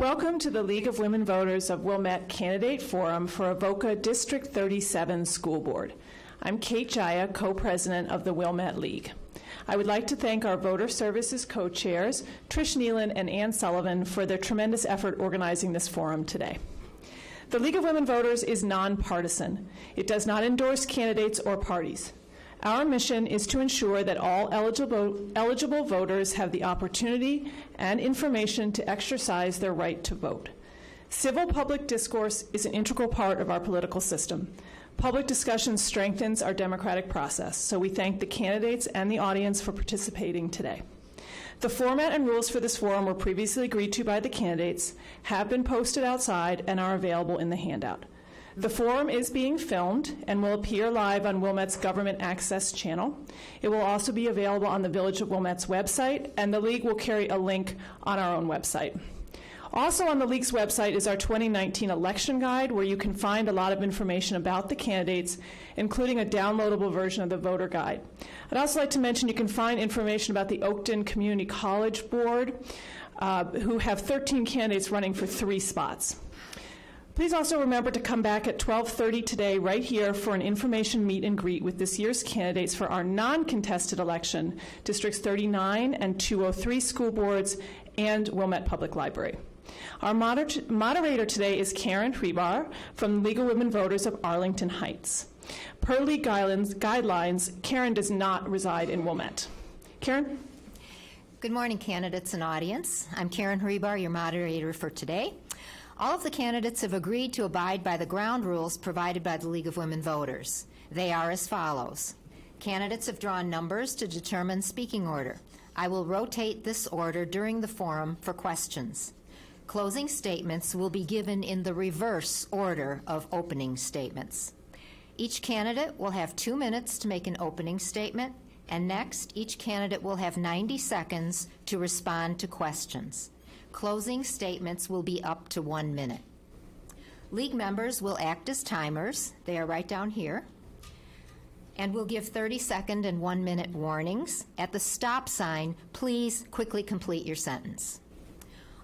Welcome to the League of Women Voters of Wilmette Candidate Forum for Avoca District 37 School Board. I'm Kate Jaya, co-president of the Wilmette League. I would like to thank our Voter Services co-chairs, Trish Nealon and Ann Sullivan, for their tremendous effort organizing this forum today. The League of Women Voters is nonpartisan. It does not endorse candidates or parties. Our mission is to ensure that all eligible voters have the opportunity and information to exercise their right to vote. Civil public discourse is an integral part of our political system. Public discussion strengthens our democratic process, so we thank the candidates and the audience for participating today. The format and rules for this forum were previously agreed to by the candidates, have been posted outside, and are available in the handout. The forum is being filmed and will appear live on Wilmette's Government Access channel. It will also be available on the Village of Wilmette's website, and the League will carry a link on our own website. Also on the League's website is our 2019 election guide, where you can find a lot of information about the candidates, including a downloadable version of the voter guide. I'd also like to mention you can find information about the Oakton Community College Board, who have 13 candidates running for 3 spots. Please also remember to come back at 12:30 today right here for an information meet and greet with this year's candidates for our non-contested election, Districts 39 and 203 school boards, and Wilmette Public Library. Our moderator today is Karen Hrebar from the League of Women Voters of Arlington Heights. Per League guidelines, Karen does not reside in Wilmette. Karen? Good morning, candidates and audience. I'm Karen Hrebar, your moderator for today. All of the candidates have agreed to abide by the ground rules provided by the League of Women Voters. They are as follows. Candidates have drawn numbers to determine speaking order. I will rotate this order during the forum for questions. Closing statements will be given in the reverse order of opening statements. Each candidate will have 2 minutes to make an opening statement, and next, each candidate will have 90 seconds to respond to questions. Closing statements will be up to 1 minute. League members will act as timers. They are right down here. And will give 30-second and 1-minute warnings. At the stop sign, please quickly complete your sentence.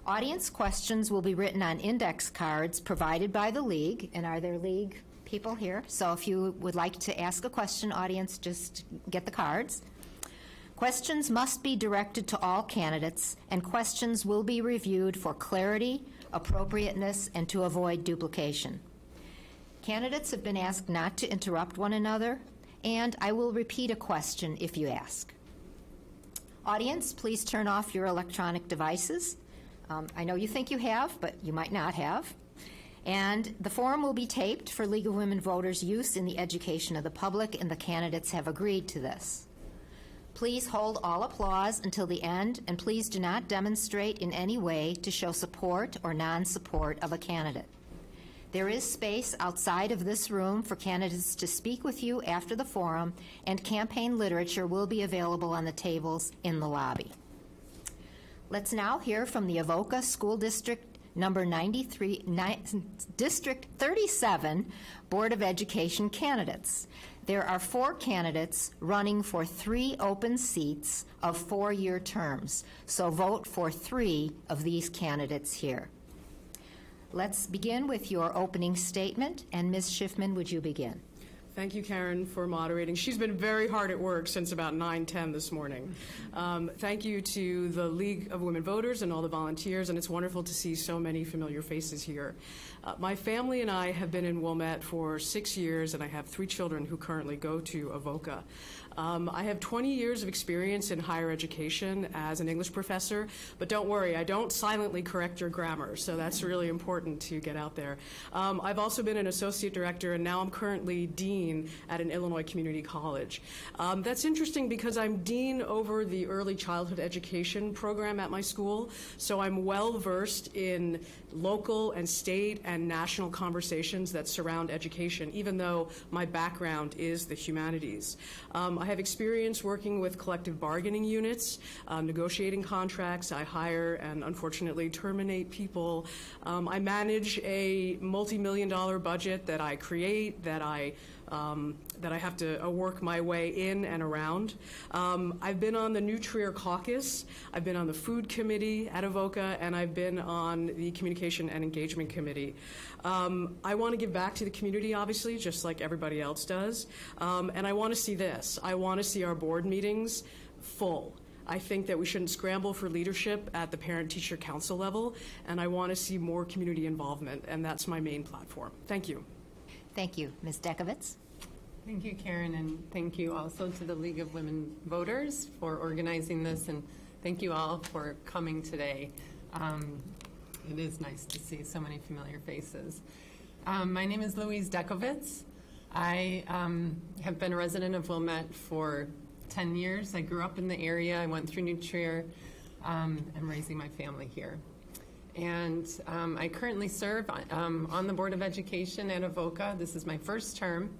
Audience questions will be written on index cards provided by the League. And are there League people here? So if you would like to ask a question, audience, just get the cards. Questions must be directed to all candidates, and questions will be reviewed for clarity, appropriateness, and to avoid duplication. Candidates have been asked not to interrupt one another, and I will repeat a question if you ask. Audience, please turn off your electronic devices. I know you think you have, but you might not have. And the forum will be taped for League of Women Voters' use in the education of the public, and the candidates have agreed to this. Please hold all applause until the end, and please do not demonstrate in any way to show support or non-support of a candidate. There is space outside of this room for candidates to speak with you after the forum, and campaign literature will be available on the tables in the lobby. Let's now hear from the Avoca School District number 93, District 37 Board of Education candidates. There are 4 candidates running for 3 open seats of 4-year terms, so vote for 3 of these candidates here. Let's begin with your opening statement, and Ms. Schiffman, would you begin? Thank you, Karen, for moderating. She's been very hard at work since about 9:10 this morning. Thank you to the League of Women Voters and all the volunteers, and it's wonderful to see so many familiar faces here. My family and I have been in Wilmette for 6 years, and I have 3 children who currently go to Avoca. I have 20 years of experience in higher education as an English professor, but don't worry, I don't silently correct your grammar, so that's really important to get out there. I've also been an associate director, and now I'm currently dean at an Illinois community college. That's interesting because I'm dean over the early childhood education program at my school, so I'm well versed in local and state and national conversations that surround education, even though my background is the humanities. I have experience working with collective bargaining units, negotiating contracts. I hire and unfortunately terminate people. I manage a multi-million-dollar budget that I create, that I that I have to work my way in and around. I've been on the New Trier Caucus, I've been on the Food Committee at Avoca, and I've been on the Communication and Engagement Committee. I want to give back to the community, obviously, just like everybody else does. And I want to see this. I want to see our board meetings full. I think that we shouldn't scramble for leadership at the parent-teacher council level, and I want to see more community involvement, and that's my main platform. Thank you. Thank you. Ms. Dekovitz? Thank you, Karen, and thank you also to the League of Women Voters for organizing this, and thank you all for coming today. It is nice to see so many familiar faces. My name is Louise Dekovitz. I have been a resident of Wilmette for 10 years. I grew up in the area. I went through New Trier. I'm raising my family here. And I currently serve on the Board of Education at Avoca. This is my first term.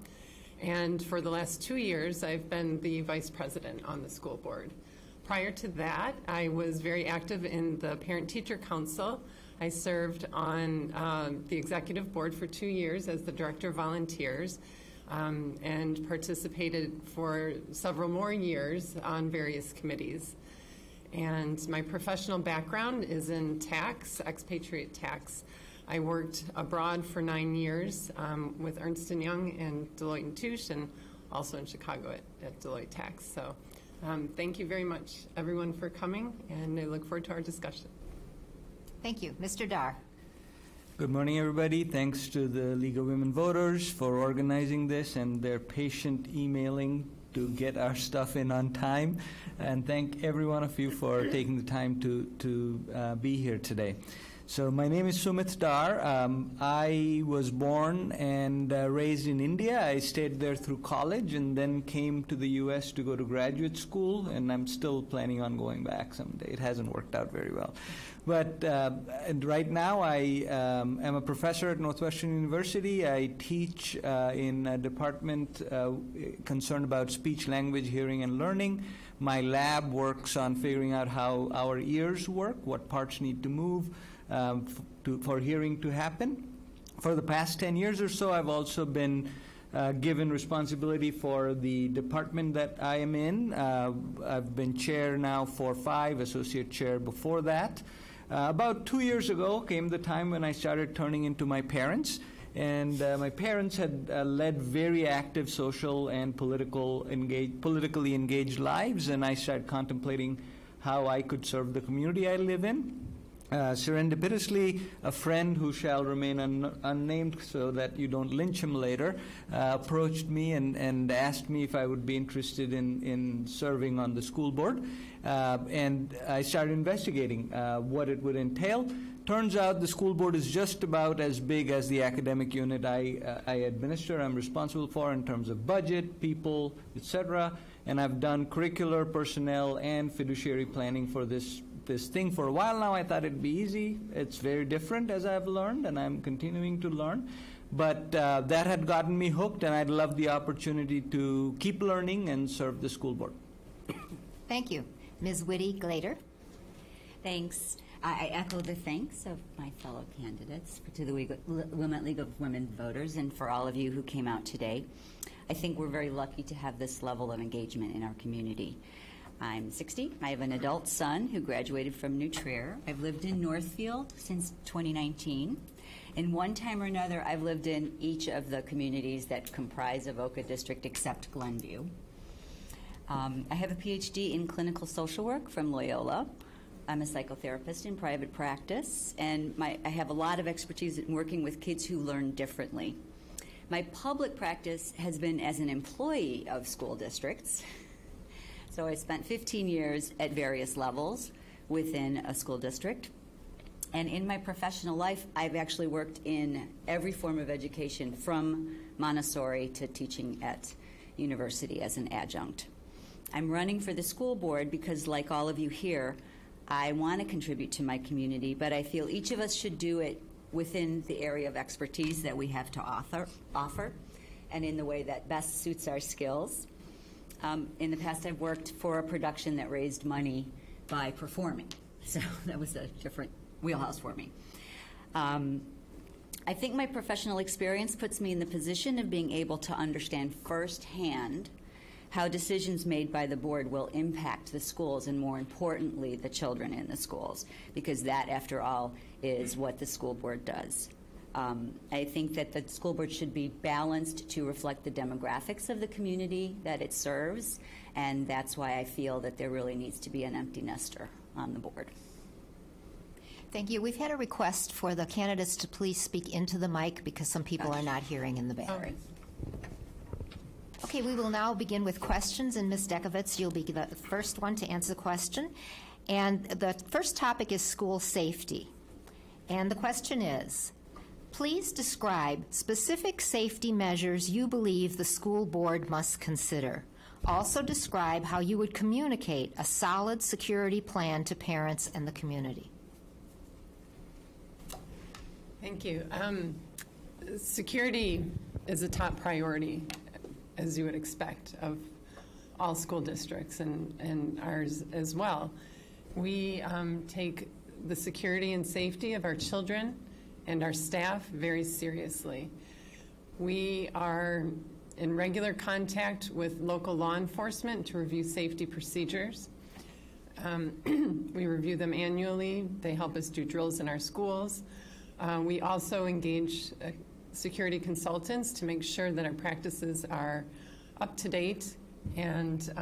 And for the last 2 years, I've been the vice president on the school board. Prior to that, I was very active in the Parent-Teacher Council. I served on the executive board for 2 years as the director of volunteers. And participated for several more years on various committees. And my professional background is in tax, expatriate tax. I worked abroad for 9 years with Ernst & Young and Deloitte & Touche, and also in Chicago at Deloitte Tax. So thank you very much, everyone, for coming, and I look forward to our discussion. Thank you. Mr. Dar? Good morning, everybody. Thanks to the League of Women Voters for organizing this and their patient emailing to get our stuff in on time. And thank every one of you for taking the time to be here today. So my name is Sumit Dar. I was born and raised in India. I stayed there through college and then came to the U.S. to go to graduate school, and I'm still planning on going back someday. It hasn't worked out very well. But right now I am a professor at Northwestern University. I teach in a department concerned about speech, language, hearing, and learning. My lab works on figuring out how our ears work, what parts need to move for hearing to happen. For the past 10 years or so, I've also been given responsibility for the department that I am in. I've been chair now for 5, associate chair before that. About 2 years ago came the time when I started turning into my parents. And my parents had led very active social and politically engaged lives, and I started contemplating how I could serve the community I live in. Serendipitously, a friend who shall remain unnamed so that you don't lynch him later approached me and asked me if I would be interested in serving on the school board. And I started investigating what it would entail. Turns out the school board is just about as big as the academic unit I administer. I'm responsible for in terms of budget, people, etc. And I've done curricular, personnel, and fiduciary planning for this thing for a while now. I thought it'd be easy. It's very different, as I've learned, and I'm continuing to learn. But that had gotten me hooked, and I'd love the opportunity to keep learning and serve the school board. Thank you. Ms. Whitty-Glader? Thanks. I echo the thanks of my fellow candidates to the Wilmette League of Women Voters and for all of you who came out today. I think we're very lucky to have this level of engagement in our community. I'm 60. I have an adult son who graduated from New Trier. I've lived in Northfield since 2019. And one time or another, I've lived in each of the communities that comprise Avoca District except Glenview. I have a PhD in clinical social work from Loyola. I'm a psychotherapist in private practice, and I have a lot of expertise in working with kids who learn differently. My public practice has been as an employee of school districts. So I spent 15 years at various levels within a school district. And in my professional life, I've actually worked in every form of education, from Montessori to teaching at university as an adjunct. I'm running for the school board because, like all of you here, I want to contribute to my community, but I feel each of us should do it within the area of expertise that we have to offer and in the way that best suits our skills. In the past, I've worked for a production that raised money by performing, so that was a different wheelhouse for me. I think my professional experience puts me in the position of being able to understand firsthand how decisions made by the board will impact the schools and, more importantly, the children in the schools, because that, after all, is what the school board does. I think that the school board should be balanced to reflect the demographics of the community that it serves, and that's why I feel that there really needs to be an empty nester on the board. Thank you. We've had a request for the candidates to please speak into the mic because some people are not hearing in the back. All right. Okay, we will now begin with questions, and Ms. Dekovitz, you'll be the first one to answer the question. And the first topic is school safety. And the question is, please describe specific safety measures you believe the school board must consider. Also describe how you would communicate a solid security plan to parents and the community. Thank you. Security is a top priority, as you would expect, of all school districts and ours as well. We take the security and safety of our children and our staff very seriously. We are in regular contact with local law enforcement to review safety procedures. We review them annually. They help us do drills in our schools. We also engage security consultants to make sure that our practices are up to date, and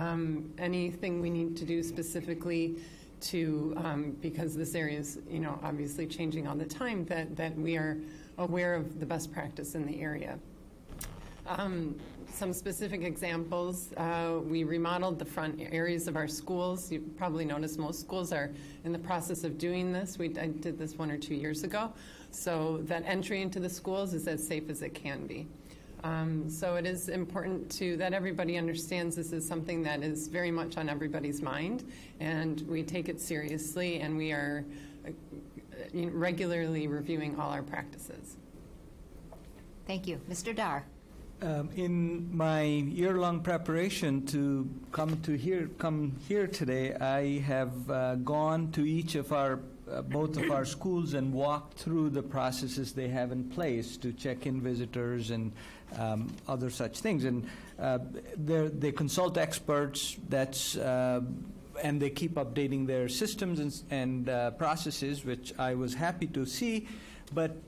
anything we need to do specifically to, because this area is, obviously changing all the time, that we are aware of the best practice in the area. Some specific examples, we remodeled the front areas of our schools. You probably noticed most schools are in the process of doing this. I did this 1 or 2 years ago, so that entry into the schools is as safe as it can be. So it is important that everybody understands this is something that is very much on everybody's mind, and we take it seriously, and we are regularly reviewing all our practices. Thank you. Mr. Dar. In my year-long preparation to come here today, I have gone to each of both of our schools and walked through the processes they have in place to check in visitors and other such things. And they consult experts. And they keep updating their systems and processes, which I was happy to see. But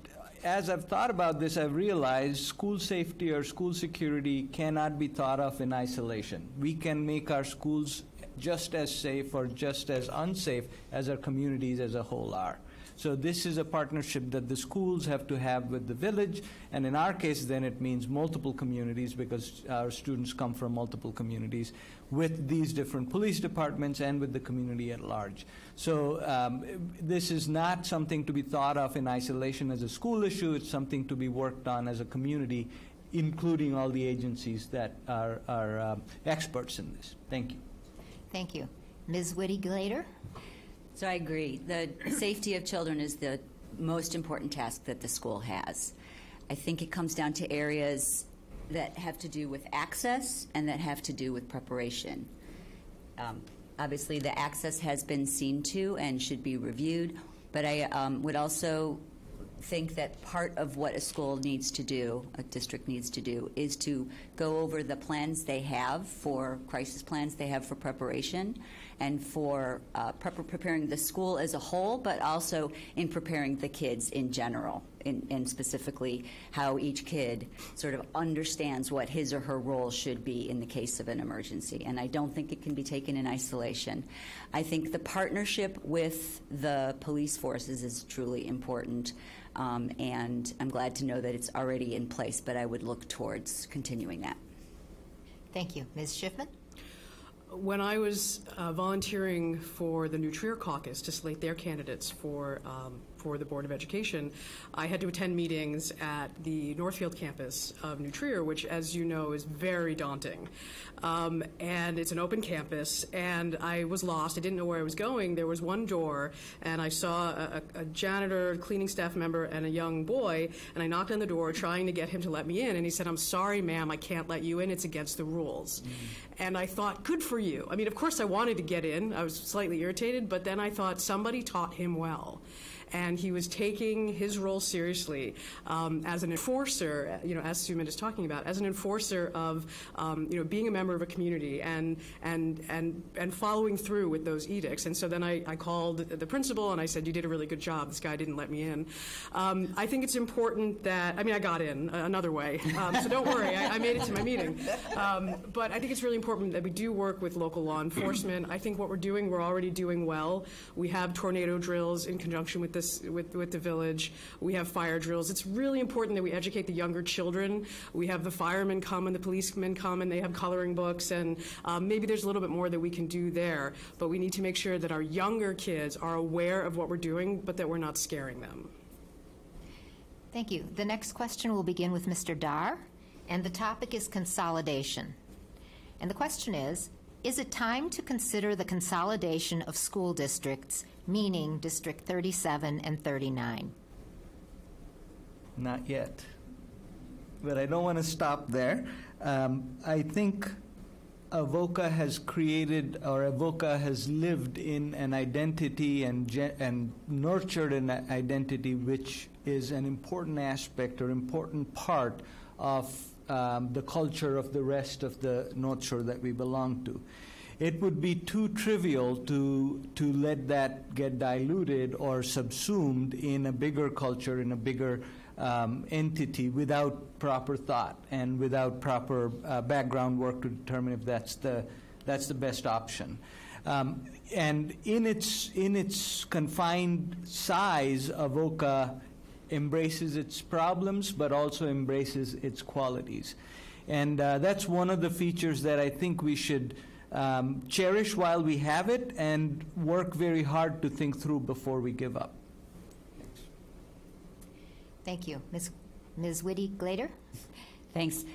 as I've thought about this, I've realized school safety or school security cannot be thought of in isolation. We can make our schools just as safe or just as unsafe as our communities as a whole are. So this is a partnership that the schools have to have with the village, and in our case then it means multiple communities, because our students come from multiple communities, with these different police departments and with the community at large. So this is not something to be thought of in isolation as a school issue. It's something to be worked on as a community, including all the agencies that are experts in this. Thank you. Thank you. Ms. Whitty-Glader? So I agree. The safety of children is the most important task that the school has. I think it comes down to areas that have to do with access and that have to do with preparation. Obviously, the access has been seen to and should be reviewed, but I would also think that part of what a school needs to do, a district needs to do, is to go over the plans they have for crisis plans they have for preparation and for preparing the school as a whole, but also in preparing the kids in general, and specifically how each kid sort of understands what his or her role should be in the case of an emergency. And I don't think it can be taken in isolation. I think the partnership with the police forces is truly important. And I'm glad to know that it's already in place, but I would look towards continuing that. Thank you. Ms. Schiffman? When I was volunteering for the New Trier caucus to select their candidates for the Board of Education, I had to attend meetings at the Northfield campus of New Trier, which, as you know, is very daunting. And it's an open campus, and I was lost. I didn't know where I was going. There was one door, and I saw a janitor, cleaning staff member, and a young boy, and I knocked on the door trying to get him to let me in, and he said, "I'm sorry, ma'am, I can't let you in. It's against the rules." And I thought, good for you. I mean, of course I wanted to get in. I was slightly irritated, but then I thought somebody taught him well. and he was taking his role seriously as an enforcer, as Sue is talking about, as an enforcer of, being a member of a community and following through with those edicts. And so then I called the principal and I said, "You did a really good job. This guy didn't let me in." I think it's important that, I got in another way, so don't worry, I made it to my meeting. But I think it's really important that we do work with local law enforcement. I think what we're already doing well. We have tornado drills in conjunction with with the village. We have fire drills. It's really important that we educate the younger children. We have the firemen come and the policemen come and they have coloring books, and maybe there's a little bit more that we can do there, but we need to make sure that our younger kids are aware of what we're doing, but that we're not scaring them. Thank you. The next question will begin with Mr. Dar, and the topic is consolidation. And the question is it time to consider the consolidation of school districts, meaning District 37 and 39? Not yet. But I don't want to stop there. I think Avoca has created, or Avoca has lived in an identity and nurtured an identity which is an important aspect or important part of the culture of the rest of the North Shore that we belong to. It would be too trivial to let that get diluted or subsumed in a bigger culture, in a bigger entity, without proper thought and without proper background work to determine if that's the best option. And in its confined size, Avoca embraces its problems, but also embraces its qualities. And that's one of the features that I think we should cherish while we have it and work very hard to think through before we give up. Thank you. Ms. Whitty-Glader? Thanks.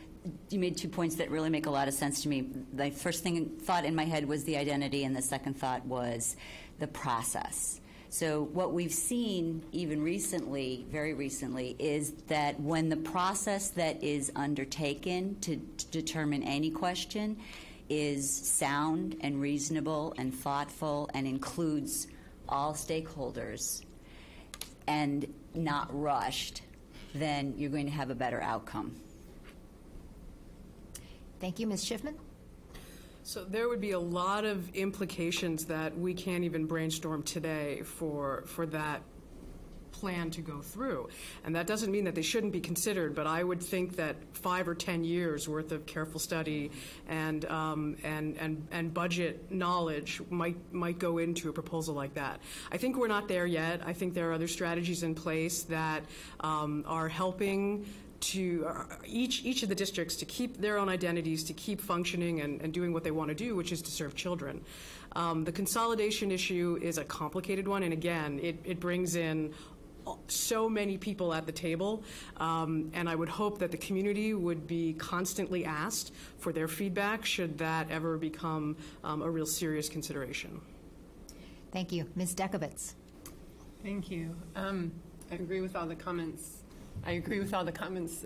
You made 2 points that really make a lot of sense to me. The first thought in my head was the identity, and the second thought was the process. So what we've seen even recently, very recently, is that when the process that is undertaken to determine any question is sound and reasonable and thoughtful and includes all stakeholders and not rushed, then you're going to have a better outcome. Thank you. Ms. Schiffman? So there would be a lot of implications that we can't even brainstorm today for that plan to go through. And that doesn't mean that they shouldn't be considered, but I would think that 5 or 10 years worth of careful study and budget knowledge might go into a proposal like that. I think we're not there yet. I think there are other strategies in place that are helping to each of the districts to keep their own identities, to keep functioning and doing what they want to do, which is to serve children. The consolidation issue is a complicated one, and again, it brings in so many people at the table, and I would hope that the community would be constantly asked for their feedback should that ever become a real serious consideration. Thank you. Ms. Dekovitz. Thank you. I agree with all the comments.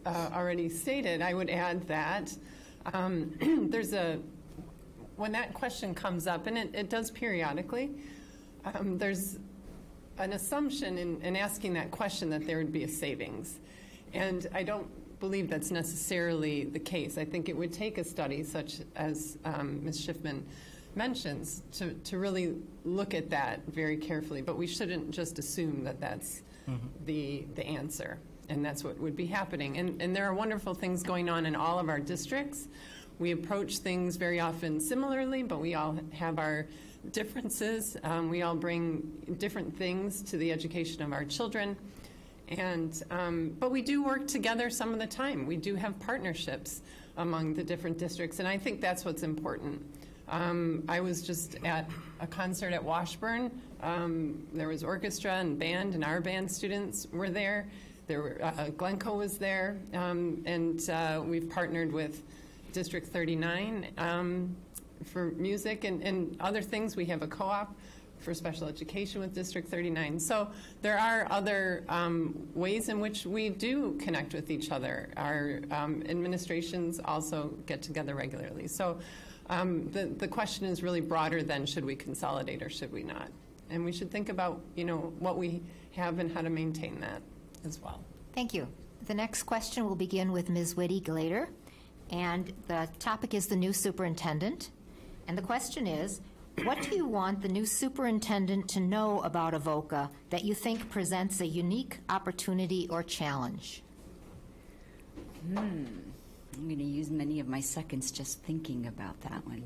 Already stated. I would add that when that question comes up, and it does periodically, there's an assumption in asking that question that there would be a savings. And I don't believe that's necessarily the case. I think it would take a study such as Ms. Schiffman mentions to really look at that very carefully. But we shouldn't just assume that that's the answer. And that's what would be happening. And there are wonderful things going on in all of our districts. We approach things very often similarly, but we all have our differences. We all bring different things to the education of our children. But we do work together some of the time. We do have partnerships among the different districts, and I think that's what's important. I was just at a concert at Washburn. There was orchestra and band, and our band students were there. Glencoe was there, and we've partnered with District 39 for music and other things. We have a co-op for special education with District 39. So there are other ways in which we do connect with each other. Our administrations also get together regularly. So the question is really broader than should we consolidate or should we not. And we should think about, what we have and how to maintain that as well. Thank you. The next question will begin with Ms. Whitty-Glader, and the topic is the new superintendent. And the question is, what do you want the new superintendent to know about Avoca that you think presents a unique opportunity or challenge? I'm going to use many of my seconds just thinking about that one.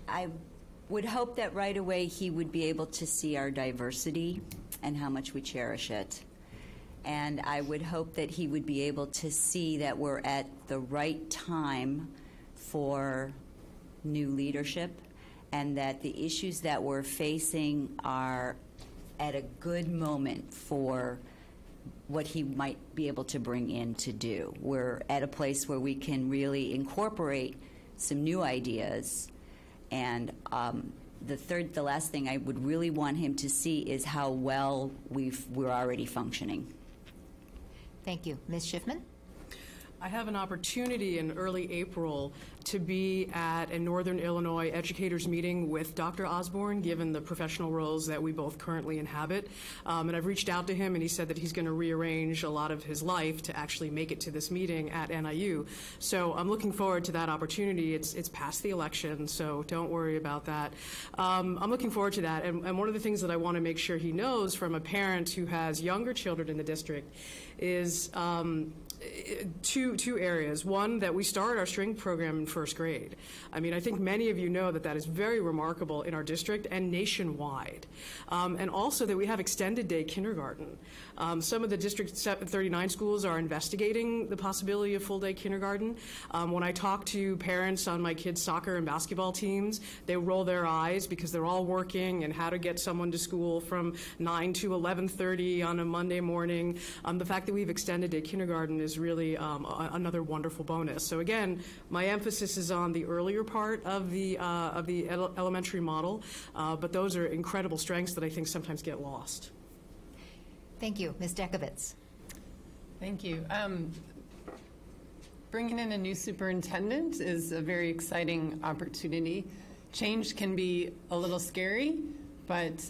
I would hope that right away he would be able to see our diversity and how much we cherish it. And I would hope that he would be able to see that we're at the right time for new leadership, and that the issues that we're facing are at a good moment for what he might be able to bring in to do. We're at a place where we can really incorporate some new ideas. And the last thing I would really want him to see is how well we're already functioning. Thank you. Ms. Schiffman? I have an opportunity in early April to be at a Northern Illinois educators meeting with Dr. Osborne, given the professional roles that we both currently inhabit. And I've reached out to him, and he said that he's going to rearrange a lot of his life to actually make it to this meeting at NIU. So I'm looking forward to that opportunity. It's past the election, so don't worry about that. I'm looking forward to that. And one of the things that I want to make sure he knows from a parent who has younger children in the district is two areas. One, that we start our string program in first grade. I mean, I think many of you know that is very remarkable in our district and nationwide. And also that we have extended day kindergarten. Some of the District 39 schools are investigating the possibility of full day kindergarten. When I talk to parents on my kids' soccer and basketball teams, they roll their eyes because they're all working, and how to get someone to school from 9 to 11:30 on a Monday morning. The fact that we've extended day kindergarten is really another wonderful bonus. So again, my emphasis is on the earlier part of the elementary model, but those are incredible strengths that I think sometimes get lost. Thank you. Ms. Dekovitz? Thank you. Bringing in a new superintendent is a very exciting opportunity. Change can be a little scary, but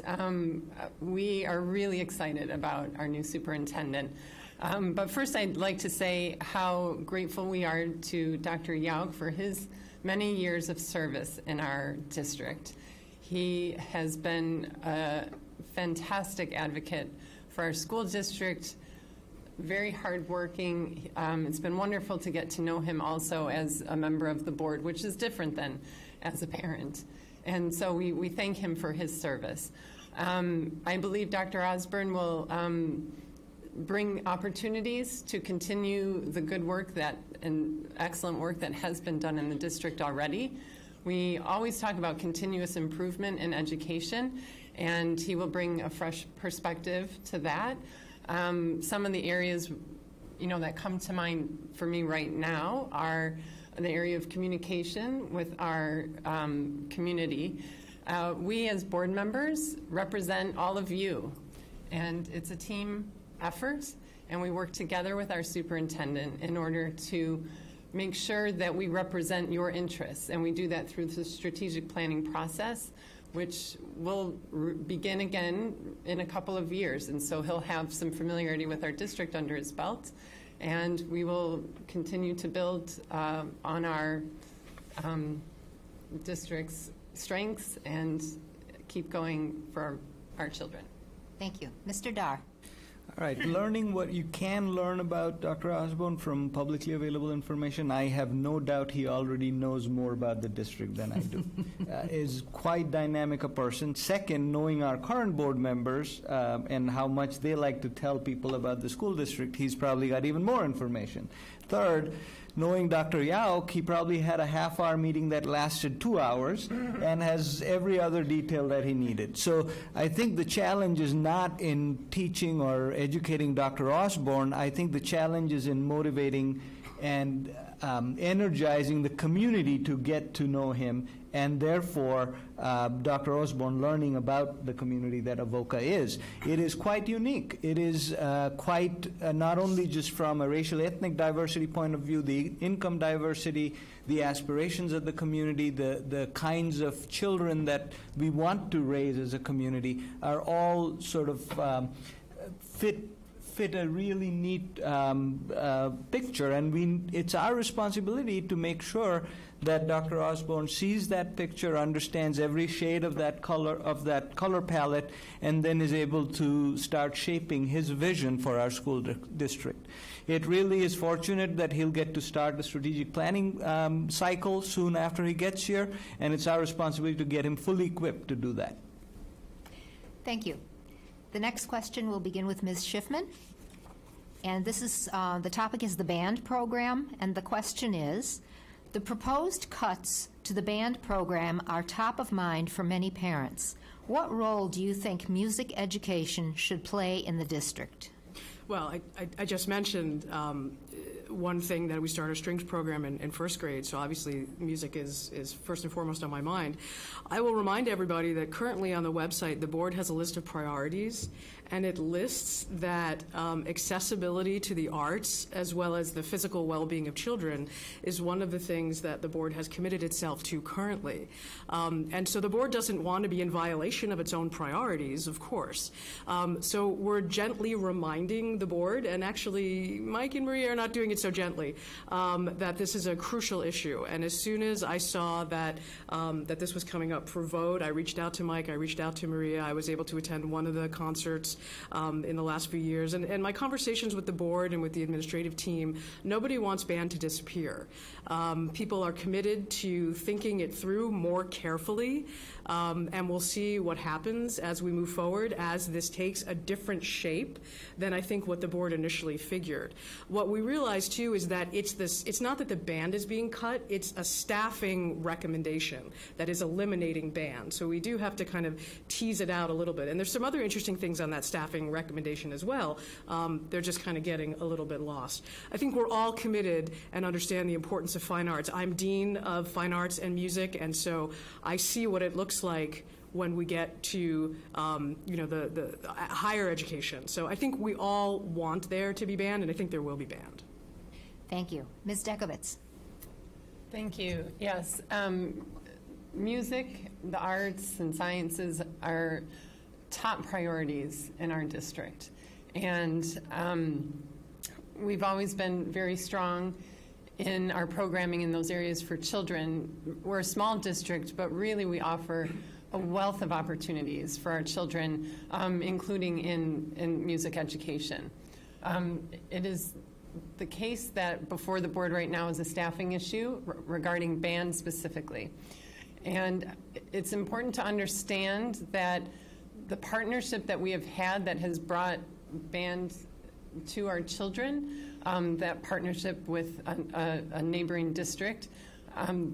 we are really excited about our new superintendent. But first, I'd like to say how grateful we are to Dr. Yauk for his many years of service in our district. He has been a fantastic advocate for our school district, very hardworking. It's been wonderful to get to know him also as a member of the board, which is different than as a parent. And so we thank him for his service. I believe Dr. Osborne will bring opportunities to continue the good work and excellent work that has been done in the district already. We always talk about continuous improvement in education, and he will bring a fresh perspective to that. Some of the areas, that come to mind for me right now are the area of communication with our community. We as board members represent all of you, and it's a team effort, and we work together with our superintendent in order to make sure that we represent your interests, and we do that through the strategic planning process, which will begin again in a couple of years. And so he'll have some familiarity with our district under his belt, and we will continue to build on our district's strengths and keep going for our children. Thank you. Mr. Dar. All right, learning what you can learn about Dr. Osborne from publicly available information, I have no doubt he already knows more about the district than I do. Is quite dynamic a person. Second, knowing our current board members and how much they like to tell people about the school district, he's probably got even more information. Third, knowing Dr. Yauk, he probably had a half-hour meeting that lasted 2 hours and has every other detail that he needed. So I think the challenge is not in teaching or educating Dr. Osborne. I think the challenge is in motivating and energizing the community to get to know him, and therefore Dr. Osborne learning about the community that Avoca is. It is quite unique. It is quite not only just from a racial ethnic diversity point of view, the income diversity, the aspirations of the community, the kinds of children that we want to raise as a community are all sort of fit a really neat picture, and it's our responsibility to make sure that Dr. Osborne sees that picture, understands every shade of that color palette, and then is able to start shaping his vision for our school district. It really is fortunate that he'll get to start the strategic planning cycle soon after he gets here, and it's our responsibility to get him fully equipped to do that. Thank you. The next question will begin with Ms. Schiffman. And this is, the topic is the band program, and the question is, the proposed cuts to the band program are top of mind for many parents. What role do you think music education should play in the district? Well, I just mentioned one thing that we started a strings program in first grade, so obviously music is first and foremost on my mind. I will remind everybody that currently on the website, the board has a list of priorities, and it lists that accessibility to the arts as well as the physical well-being of children is one of the things that the board has committed itself to currently. And so the board doesn't want to be in violation of its own priorities, of course. So we're gently reminding the board, and actually Mike and Maria are not doing it so gently, that this is a crucial issue. And as soon as I saw that, that this was coming up for vote, I reached out to Mike, I reached out to Maria. I was able to attend one of the concerts in the last few years. And my conversations with the board and with the administrative team, nobody wants band to disappear. People are committed to thinking it through more carefully, and we'll see what happens as we move forward, as this takes a different shape than I think what the board initially figured. What we realized too is that it's not that the band is being cut, it's a staffing recommendation that is eliminating band. So we do have to kind of tease it out a little bit. And there's some other interesting things on that staffing recommendation as well. They're just kind of getting a little bit lost. I think we're all committed and understand the importance of fine arts. I'm Dean of Fine Arts and Music, and so I see what it looks like when we get to the higher education. So I think we all want there to be band, and I think there will be band. Thank you. Ms. Dekovitz. Thank you. Yes. Music, the arts, and sciences are top priorities in our district. And we've always been very strong in our programming in those areas for children. We're a small district, but really we offer a wealth of opportunities for our children, including in music education. It is the case that before the board right now is a staffing issue regarding band specifically. And it's important to understand that the partnership that we have had that has brought band to our children, that partnership with a neighboring district,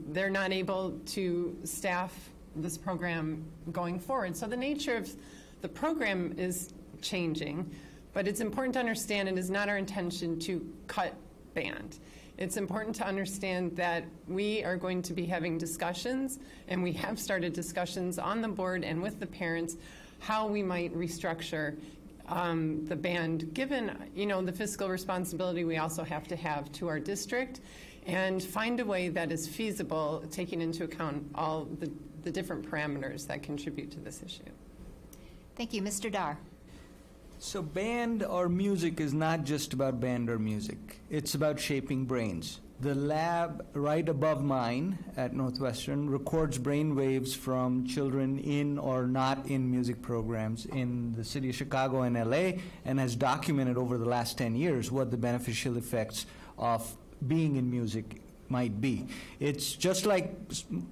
they're not able to staff this program going forward. So the nature of the program is changing, but it's important to understand it is not our intention to cut band. It's important to understand that we are going to be having discussions, and we have started discussions on the board and with the parents, how we might restructure the band, given the fiscal responsibility we also have to our district, and find a way that is feasible, taking into account all the different parameters that contribute to this issue. Thank you. Mr. Dar. So band or music is not just about band or music. It's about shaping brains. The lab right above mine at Northwestern records brain waves from children in or not in music programs in the city of Chicago and LA, and has documented over the last 10 years what the beneficial effects of being in music might be. It's just like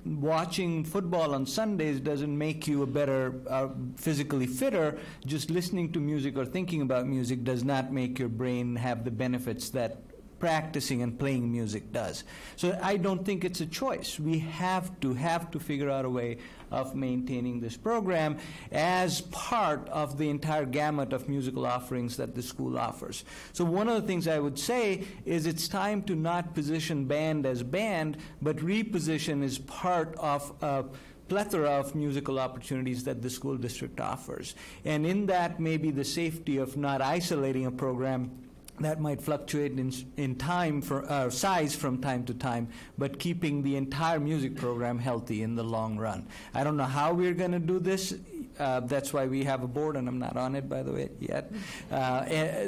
watching football on Sundays doesn't make you a better, physically fitter. Just listening to music or thinking about music does not make your brain have the benefits that practicing and playing music does. So I don't think it's a choice. We have to figure out a way of maintaining this program as part of the entire gamut of musical offerings that the school offers. So one of the things I would say is it's time to not position band as band, but reposition as part of a plethora of musical opportunities that the school district offers. And in that may be the safety of not isolating a program that might fluctuate in time for size from time to time, but keeping the entire music program healthy in the long run. I don't know how we're going to do this. That's why we have a board, and I'm not on it, by the way, yet.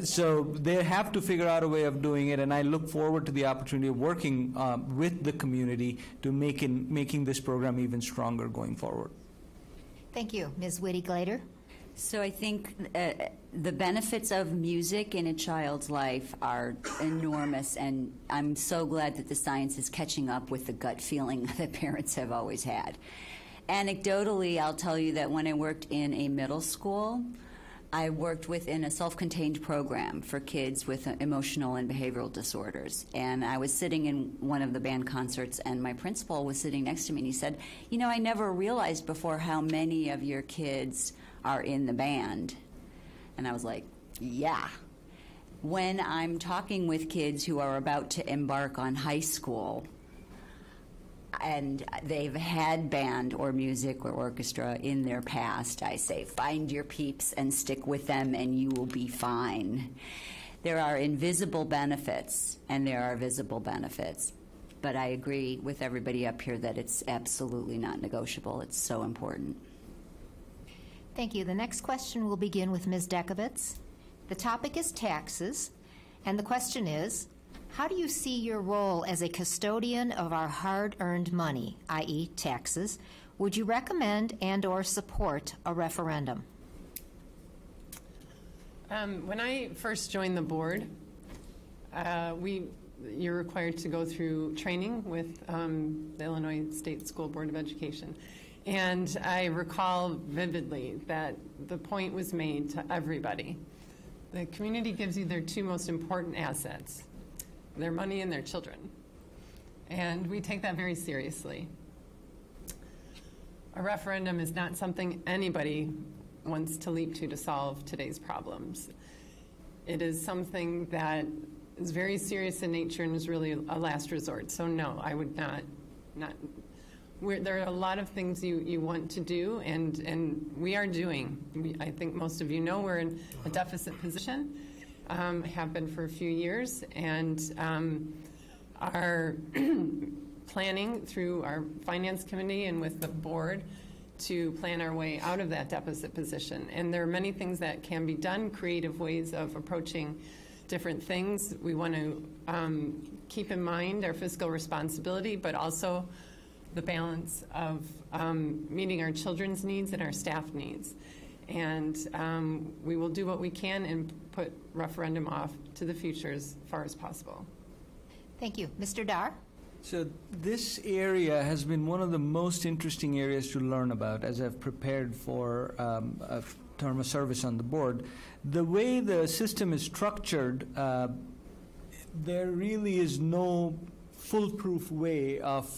So they have to figure out a way of doing it, and I look forward to the opportunity of working with the community to making this program even stronger going forward. Thank you. Ms. Whitty-Glader? So I think the benefits of music in a child's life are enormous, and I'm so glad that the science is catching up with the gut feeling that parents have always had. Anecdotally, I'll tell you that when I worked in a middle school, I worked within a self-contained program for kids with emotional and behavioral disorders. And I was sitting in one of the band concerts, and my principal was sitting next to me, and he said, "You know, I never realized before how many of your kids are in the band." And I was like, yeah. When I'm talking with kids who are about to embark on high school and they've had band or music or orchestra in their past, I say, find your peeps and stick with them and you will be fine. There are invisible benefits and there are visible benefits. But I agree with everybody up here that it's absolutely not negotiable. It's so important. Thank you. The next question will begin with Ms. Dekovitz. The topic is taxes, and the question is, how do you see your role as a custodian of our hard-earned money, i.e. taxes? Would you recommend and or support a referendum? When I first joined the board, you're required to go through training with the Illinois State School Board of Education. And I recall vividly that the point was made to everybody. The community gives you their two most important assets, their money and their children. And we take that very seriously. A referendum is not something anybody wants to leap to solve today's problems. It is something that is very serious in nature and is really a last resort. So no, I would not. There are a lot of things you want to do, and we are doing. I think most of you know we're in a deficit position, have been for a few years, and are planning through our finance committee and with the board to plan our way out of that deficit position. And there are many things that can be done, creative ways of approaching different things. We want to keep in mind our fiscal responsibility, but also the balance of meeting our children's needs and our staff needs. And we will do what we can and put referendum off to the future as far as possible. Thank you. Mr. Dar? So this area has been one of the most interesting areas to learn about as I've prepared for a term of service on the board. The way the system is structured, there really is no foolproof way of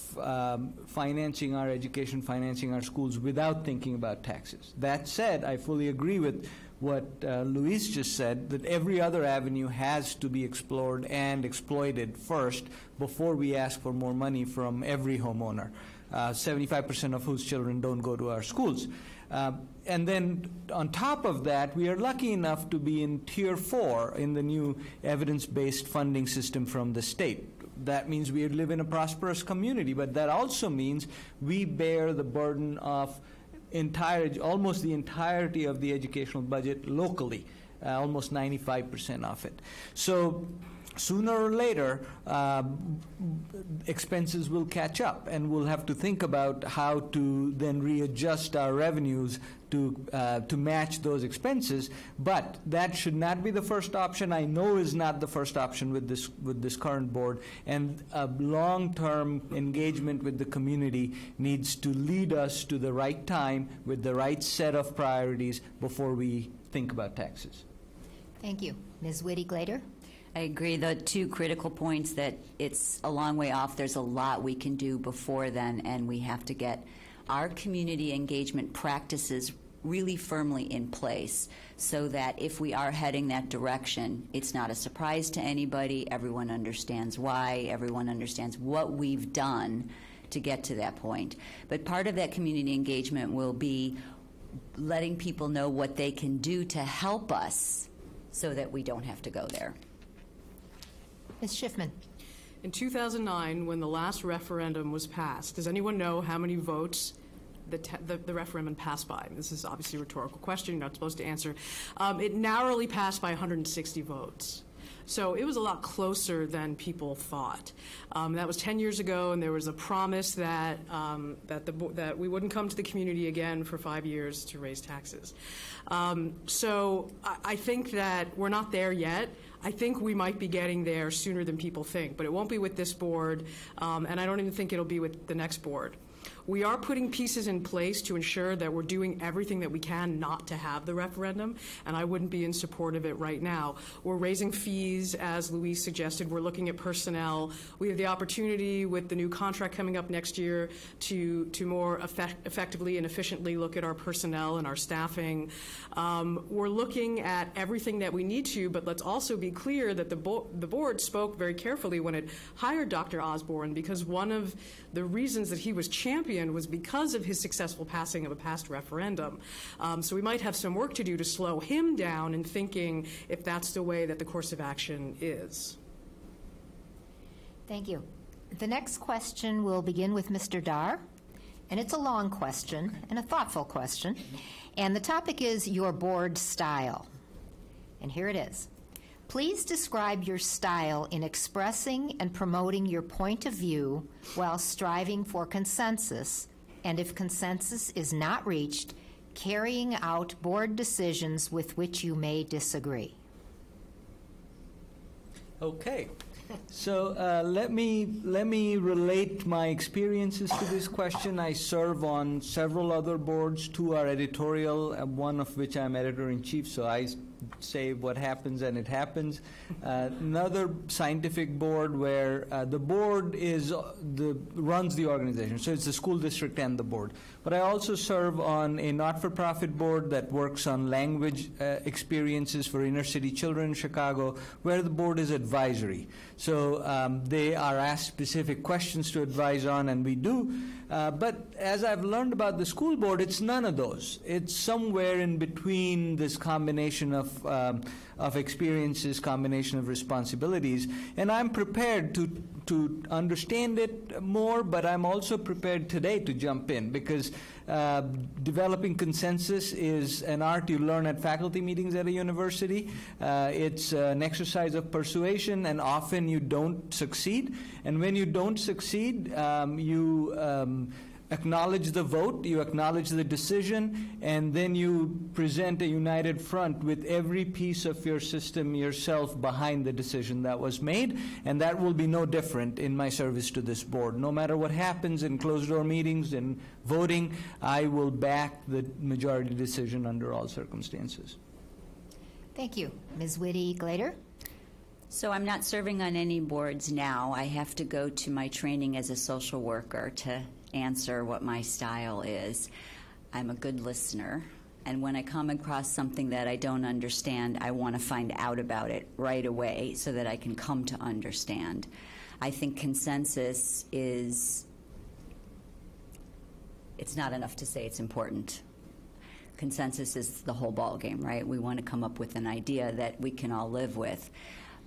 financing our education, financing our schools without thinking about taxes. That said, I fully agree with what Luis just said, that every other avenue has to be explored and exploited first before we ask for more money from every homeowner, 75% of whose children don't go to our schools. And then on top of that, we are lucky enough to be in Tier 4 in the new evidence-based funding system from the state. That means we live in a prosperous community, but that also means we bear the burden of almost the entirety of the educational budget locally, almost 95% of it. So sooner or later, expenses will catch up, and we'll have to think about how to then readjust our revenues to match those expenses. But that should not be the first option. I know is not the first option with this current board, and a long-term engagement with the community needs to lead us to the right time with the right set of priorities before we think about taxes. Thank you. Ms. Whitty-Glader? I agree. The two critical points that it's a long way off. There's a lot we can do before then, and we have to get our community engagement practices really firmly in place so that if we are heading that direction, it's not a surprise to anybody. Everyone understands why. Everyone understands what we've done to get to that point. But part of that community engagement will be letting people know what they can do to help us so that we don't have to go there. Ms. Schiffman. In 2009, when the last referendum was passed, does anyone know how many votes the referendum passed by? This is obviously a rhetorical question. You're not supposed to answer. It narrowly passed by 160 votes. So it was a lot closer than people thought. That was 10 years ago, and there was a promise that that we wouldn't come to the community again for 5 years to raise taxes. So I think that we're not there yet. I think we might be getting there sooner than people think, but it won't be with this board, and I don't even think it'll be with the next board. We are putting pieces in place to ensure that we're doing everything that we can not to have the referendum, and I wouldn't be in support of it right now. We're raising fees, as Louise suggested. We're looking at personnel. We have the opportunity with the new contract coming up next year to more effectively and efficiently look at our personnel and our staffing. We're looking at everything that we need to, but let's also be clear that the board spoke very carefully when it hired Dr. Osborne, because one of the reasons that he was championed was because of his successful passing of a past referendum. So we might have some work to do to slow him down in thinking if that's the way that the course of action is. Thank you. The next question will begin with Mr. Dar, and it's a long question and a thoughtful question. And the topic is your board style. And here it is. Please describe your style in expressing and promoting your point of view while striving for consensus, and if consensus is not reached, carrying out board decisions with which you may disagree. Okay. So let me relate my experiences to this question. I serve on several other boards. Two are editorial, one of which I'm editor-in-chief, so I say what happens and it happens. Another scientific board where the board runs the organization, so it's the school district and the board. But I also serve on a not-for-profit board that works on language experiences for inner-city children in Chicago, where the board is advisory. So they are asked specific questions to advise on, and we do. But as I've learned about the school board, it's none of those. It's somewhere in between this combination of experiences, combination of responsibilities. And I'm prepared to understand it more, but I'm also prepared today to jump in, because developing consensus is an art you learn at faculty meetings at a university. It's an exercise of persuasion, and often you don't succeed. And when you don't succeed, you acknowledge the vote, you acknowledge the decision, and then you present a united front with every piece of your system yourself behind the decision that was made, and that will be no different in my service to this board. No matter what happens in closed-door meetings and voting, I will back the majority decision under all circumstances. Thank you. Ms. Whitty-Glader? So I'm not serving on any boards now. I have to go to my training as a social worker to answer what my style is. I'm a good listener, and when I come across something that I don't understand, I want to find out about it right away so that I can come to understand. I think consensus it's not enough to say it's important. Consensus is the whole ballgame, right? We want to come up with an idea that we can all live with.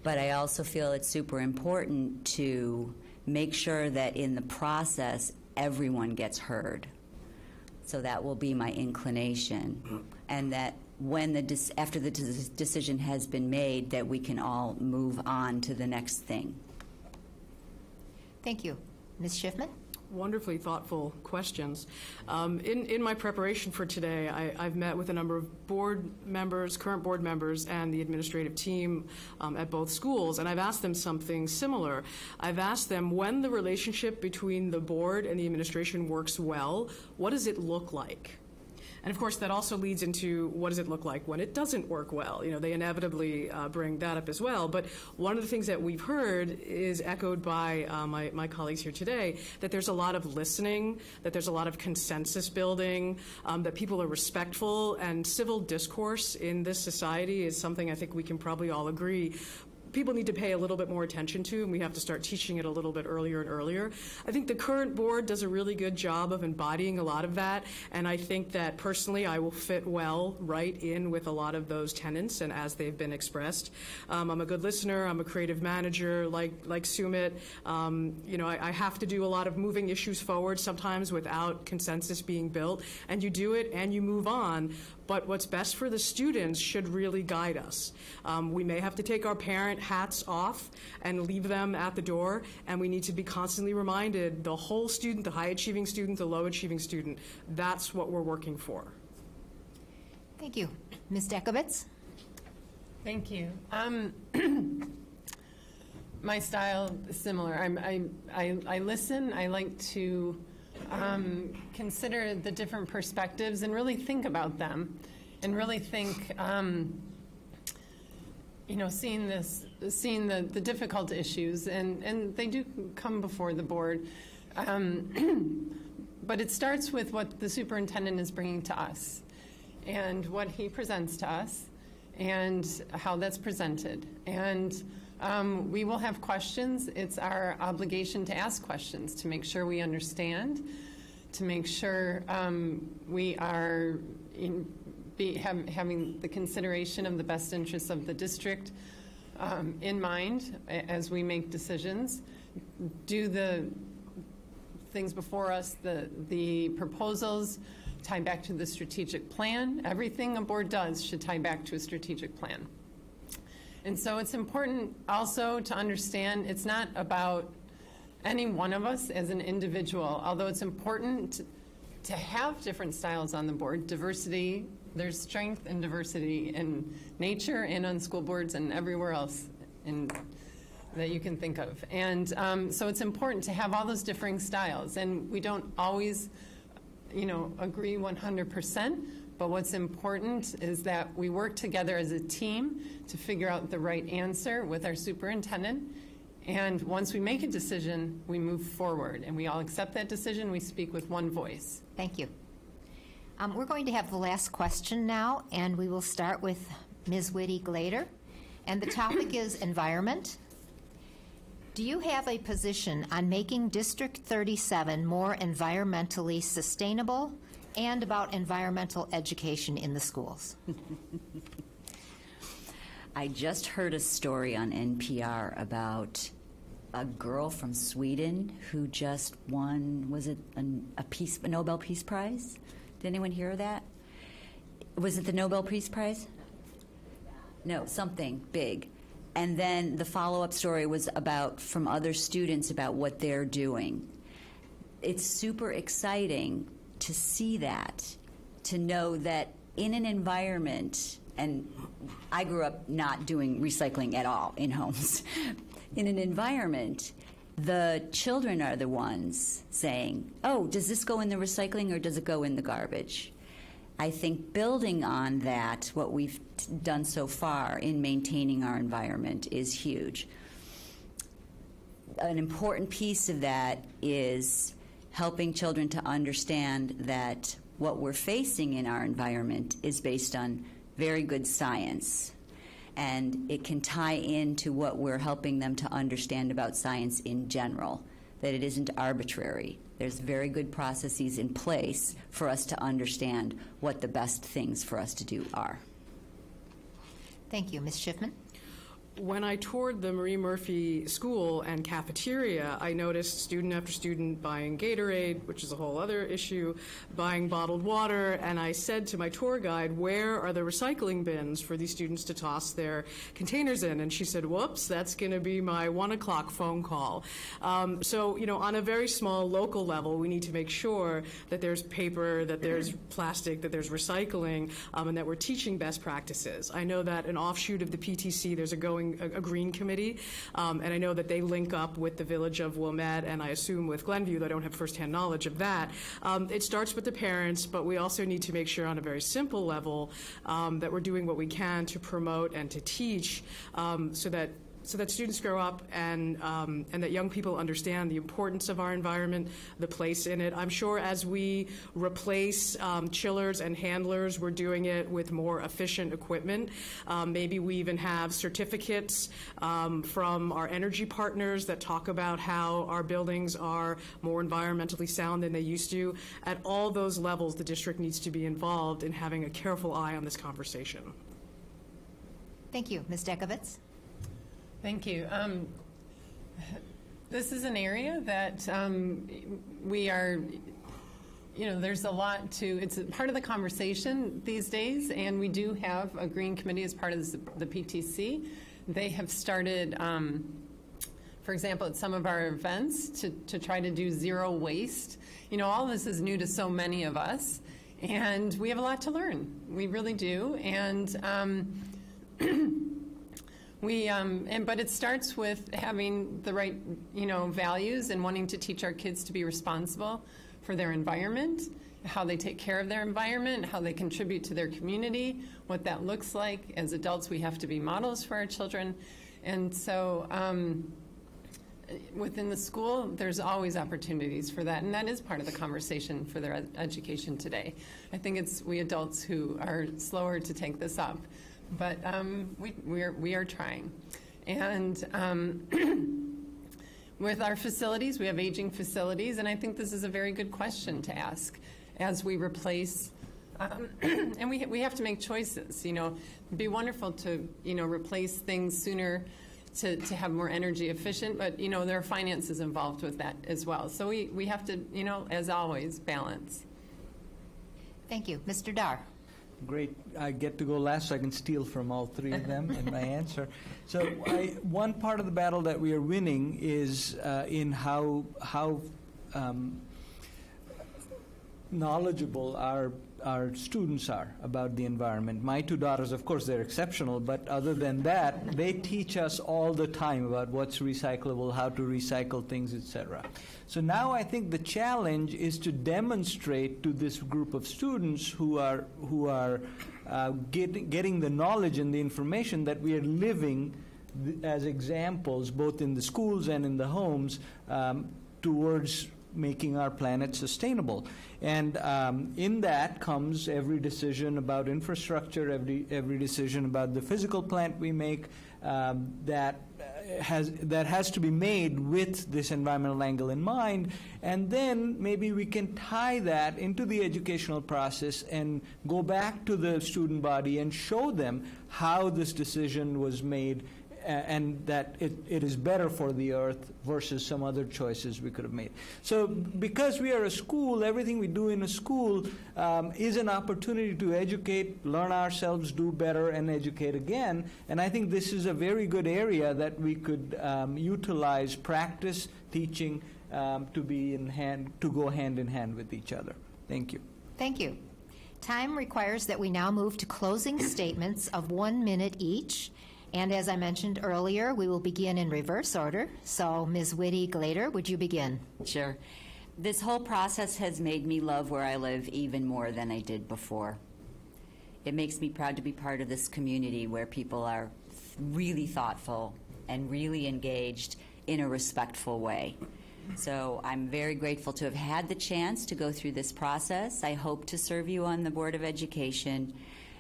But I also feel it's super important to make sure that in the process, everyone gets heard. So that will be my inclination. And that when after the decision has been made, that we can all move on to the next thing. Thank you. Ms. Schiffman? Wonderfully thoughtful questions. In my preparation for today, I've met with a number of board members, current board members, and the administrative team at both schools, and I've asked them something similar. I've asked them, when the relationship between the board and the administration works well, what does it look like? And of course, that also leads into what does it look like when it doesn't work well? They inevitably bring that up as well. But one of the things that we've heard is echoed by my colleagues here today, that there's a lot of listening, that there's a lot of consensus building, that people are respectful, and civil discourse in this society is something I think we can probably all agree people need to pay a little bit more attention to, and we have to start teaching it a little bit earlier and earlier. I think the current board does a really good job of embodying a lot of that, and I think that personally I will fit well right in with a lot of those tenets and as they've been expressed. I'm a good listener. I'm a creative manager like Sumit. I have to do a lot of moving issues forward sometimes without consensus being built, and you do it and you move on. But what's best for the students should really guide us. We may have to take our parent hats off and leave them at the door, and we need to be constantly reminded, the whole student, the high-achieving student, the low-achieving student, that's what we're working for. Thank you. Ms. Dekovitz? Thank you. My style is similar. I listen. I like to consider the different perspectives and really think about them, and really think, seeing the difficult issues, and they do come before the board. But it starts with what the superintendent is bringing to us, and what he presents to us, and how that's presented. And we will have questions. It's our obligation to ask questions, to make sure we understand, to make sure we are having the consideration of the best interests of the district in mind as we make decisions. Do the things before us, the proposals, tie back to the strategic plan. Everything a board does should tie back to a strategic plan. And so it's important also to understand it's not about any one of us as an individual, although it's important to have different styles on the board. Diversity, there's strength in diversity in nature and on school boards and everywhere else that you can think of. And so it's important to have all those differing styles. And we don't always, agree 100%. But what's important is that we work together as a team to figure out the right answer with our superintendent. And once we make a decision, we move forward. And we all accept that decision. We speak with one voice. Thank you. We're going to have the last question now, and we will start with Ms. Whitty-Glader. And the topic is environment. Do you have a position on making District 37 more environmentally sustainable and about environmental education in the schools? I just heard a story on NPR about a girl from Sweden who just won, was it a Nobel Peace Prize? Did anyone hear that? Was it the Nobel Peace Prize? No, something big. And then the follow-up story was from other students about what they're doing. It's super exciting to see that, to know that in an environment, and I grew up not doing recycling at all in homes, in an environment, the children are the ones saying, oh, does this go in the recycling or does it go in the garbage? I think building on that, what we've done so far in maintaining our environment is huge. An important piece of that is helping children to understand that what we're facing in our environment is based on very good science. And it can tie into what we're helping them to understand about science in general, that it isn't arbitrary. There's very good processes in place for us to understand what the best things for us to do are. Thank you. Ms. Schiffman? When I toured the Marie Murphy School and cafeteria, I noticed student after student buying Gatorade, which is a whole other issue, buying bottled water, and I said to my tour guide, where are the recycling bins for these students to toss their containers in? And she said, whoops, that's going to be my 1 o'clock phone call. So, on a very small local level, we need to make sure that there's paper, that there's plastic, that there's recycling, and that we're teaching best practices. I know that an offshoot of the PTC, there's a Go growing a green committee, and I know that they link up with the village of Wilmette, and I assume with Glenview, though I don't have firsthand knowledge of that. It starts with the parents, but we also need to make sure on a very simple level that we're doing what we can to promote and to teach so that students grow up and that young people understand the importance of our environment, the place in it. I'm sure as we replace chillers and handlers, we're doing it with more efficient equipment. Maybe we even have certificates from our energy partners that talk about how our buildings are more environmentally sound than they used to. At all those levels, the district needs to be involved in having a careful eye on this conversation. Thank you. Ms. Dekovitz? Thank you. This is an area that we are, there's a lot it's a part of the conversation these days, and we do have a Green Committee as part of the PTC. They have started, for example, at some of our events to try to do zero waste. All this is new to so many of us, and we have a lot to learn. We really do, and but it starts with having the right, values and wanting to teach our kids to be responsible for their environment, how they take care of their environment, how they contribute to their community, what that looks like. As adults, we have to be models for our children. And so within the school, there's always opportunities for that, and that is part of the conversation for their education today. I think it's we adults who are slower to take this up. But we are trying. And with our facilities, we have aging facilities, and I think this is a very good question to ask as we replace, and we have to make choices. It'd be wonderful to, replace things sooner to have more energy efficient, but, there are finances involved with that as well. So we have to, as always, balance. Thank you. Mr. Dar. Great. I get to go last so I can steal from all three of them in my answer. So one part of the battle that we are winning is in how knowledgeable our students are about the environment. My two daughters, of course, they're exceptional, but other than that, they teach us all the time about what's recyclable, how to recycle things, etc. So now I think the challenge is to demonstrate to this group of students who are getting the knowledge and the information that we are living as examples, both in the schools and in the homes, towards making our planet sustainable. And in that comes every decision about infrastructure, every decision about the physical plant we make that has to be made with this environmental angle in mind. And then maybe we can tie that into the educational process and go back to the student body and show them how this decision was made and that it is better for the earth versus some other choices we could have made. So because we are a school, everything we do in a school is an opportunity to educate, learn ourselves, do better, and educate again. And I think this is a very good area that we could utilize practice, teaching to go hand in hand with each other. Thank you. Thank you. Time requires that we now move to closing statements of 1 minute each. And as I mentioned earlier, we will begin in reverse order. So, Ms. Whitty-Glader, would you begin? Sure. This whole process has made me love where I live even more than I did before. It makes me proud to be part of this community where people are really thoughtful and really engaged in a respectful way. So I'm very grateful to have had the chance to go through this process. I hope to serve you on the Board of Education,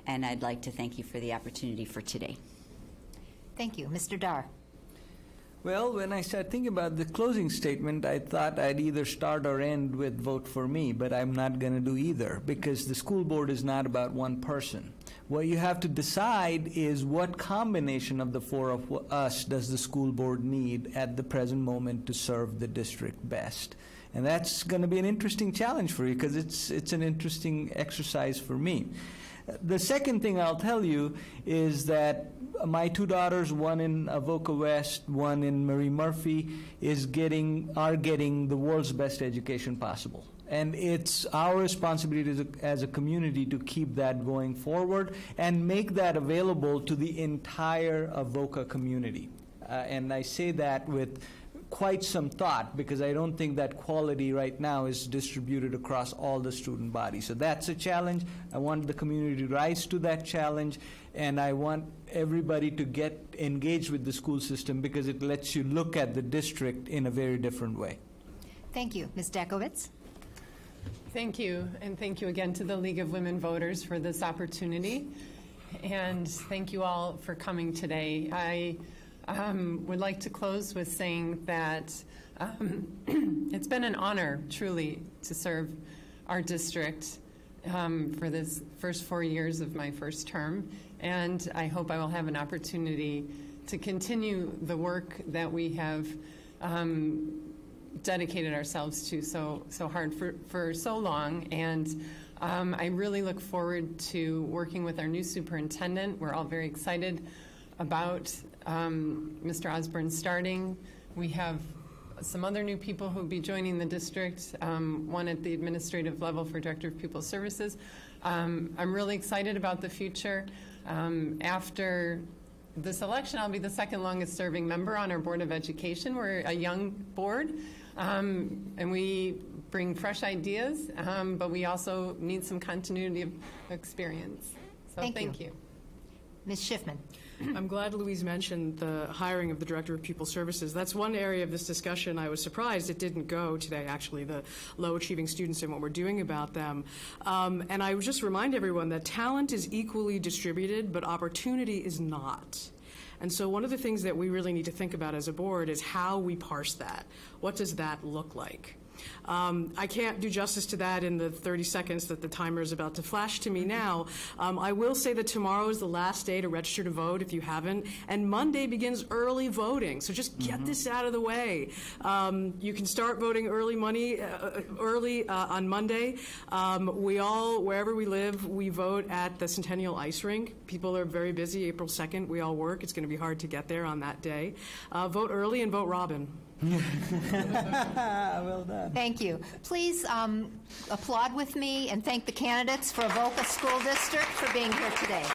and I'd like to thank you for the opportunity for today. Thank you. Mr. Dar. Well, when I started thinking about the closing statement, I thought I'd either start or end with vote for me, but I'm not going to do either because the school board is not about one person. What you have to decide is what combination of the four of us does the school board need at the present moment to serve the district best. And that's going to be an interesting challenge for you because it's an interesting exercise for me. The second thing I'll tell you is that my two daughters, one in Avoca West, one in Marie Murphy, are getting the world's best education possible. And it's our responsibility as a community to keep that going forward and make that available to the entire Avoca community. And I say that with quite some thought, because I don't think that quality right now is distributed across all the student body. So that's a challenge. I want the community to rise to that challenge, and I want everybody to get engaged with the school system because it lets you look at the district in a very different way. Thank you. Ms. Dekowitz? Thank you, and thank you again to the League of Women Voters for this opportunity. And thank you all for coming today. I would like to close with saying that it's been an honor, truly, to serve our district for this first 4 years of my first term, and I hope I will have an opportunity to continue the work that we have dedicated ourselves to so hard for so long. And I really look forward to working with our new superintendent. We're all very excited about Mr. Osborne starting. We have some other new people who will be joining the district, one at the administrative level for Director of Pupil Services. I'm really excited about the future. After this election, I'll be the second longest serving member on our Board of Education. We're a young board, and we bring fresh ideas, but we also need some continuity of experience. So thank you. Ms. Schiffman. I'm glad Louise mentioned the hiring of the Director of Pupil Services. That's one area of this discussion I was surprised it didn't go today, actually, the low-achieving students and what we're doing about them. And I would just remind everyone that talent is equally distributed, but opportunity is not. And so one of the things that we really need to think about as a board is how we parse that. What does that look like? I can't do justice to that in the 30 seconds that the timer is about to flash to me now. I will say that tomorrow is the last day to register to vote if you haven't, and Monday begins early voting. So just get this out of the way. You can start voting early on Monday. We all, wherever we live, we vote at the Centennial Ice Rink. People are very busy. April 2nd, we all work. It's going to be hard to get there on that day. Vote early and vote Robin. Well done. Thank you. Please applaud with me and thank the candidates for Avoca School District for being here today.